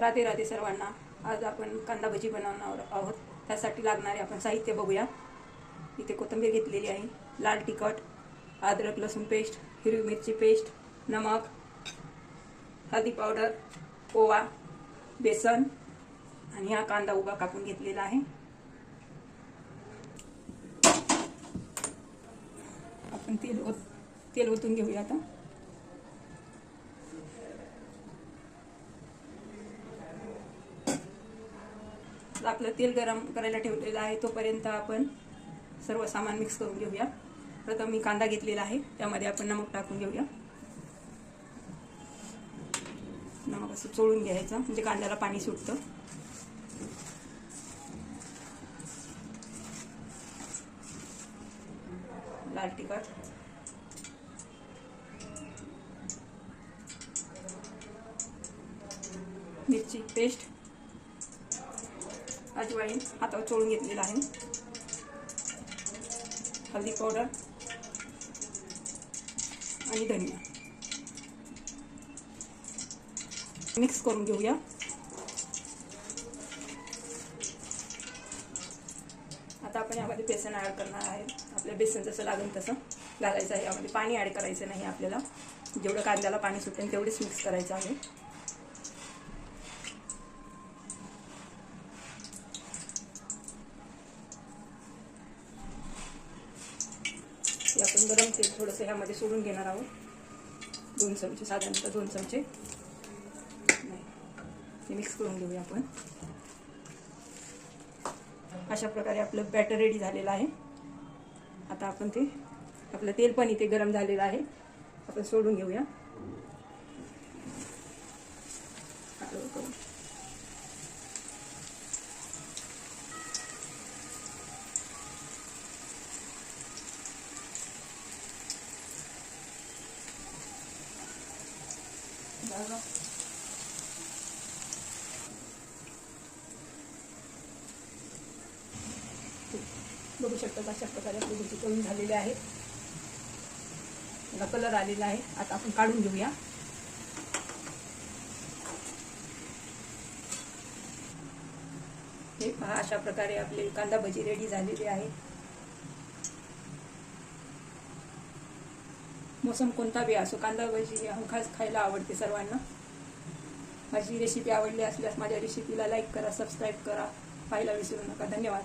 राधे राधे सर्वांना। आज आपण कांदा भजी बनवणार आहोत। त्यासाठी लागणारे आपण साहित्य बघूया। इथे कोथिंबीर घेतलेली आहे, लाल तिखट, अद्रक लसूण पेस्ट, हिरवी मिरची पेस्ट, नमक, हळदी पावडर, ओवा, बेसन आणि हा कांदा उभा कापून घेतलेला आहे। आपण तेल ओतून घेऊया आता। आपलं तेल गरम करायला ठेवलेलं आहे, तोपर्यंत आपण सर्व सामान मिक्स करून घेऊया। प्रथम मी कांदा घेतलेला आहे, त्यामध्ये आपण नमक टाकून घेऊया। नमक असं चोळून घ्यायचं, म्हणजे कांद्याला पाणी सुटतं। लाल तिखट, मिरची पेस्ट, अजवाईन हातावर चोळून घेतलेला आहे, हळदी पावडर आणि धनिया मिक्स करून घेऊया। आता आपण यामध्ये बेसन ऍड करणार आहे। आपल्या बेसन जसं लागेल तसं घालायचं आहे। यामध्ये पाणी ऍड करायचं नाही आपल्याला। जेवढं कांद्याला पाणी सुटेल तेवढेच मिक्स करायचं आहे। आपण गरम तेल थोडंसं यामध्ये सोडून घेणार आहोत। 2 चमचे, साधारणतः 2 चमचे हे मिक्स करून घेऊया आपण। अशा प्रकारे आपलं बॅटर रेडी झालेलं आहे। आता आपण ते आपलं तेल पण इथे गरम झालेलं आहे, आपण सोडून घेऊया। बघू शकता अशा प्रकारे आपली भजी तळून झालेली आहे। याला कलर आलेला आहे। आता आपण काढून घेऊया। हे पहा, अशा प्रकारे आपली कांदा भजी रेडी झालेली आहे। मोसम कोणता बी असो, कांदा भजी हमखास खायला आवडते सर्वांना। माझी रेसिपी आवडली असल्यास माझ्या रेसिपीला लाईक करा, सबस्क्राईब करा, पाहायला विसरू नका। धन्यवाद।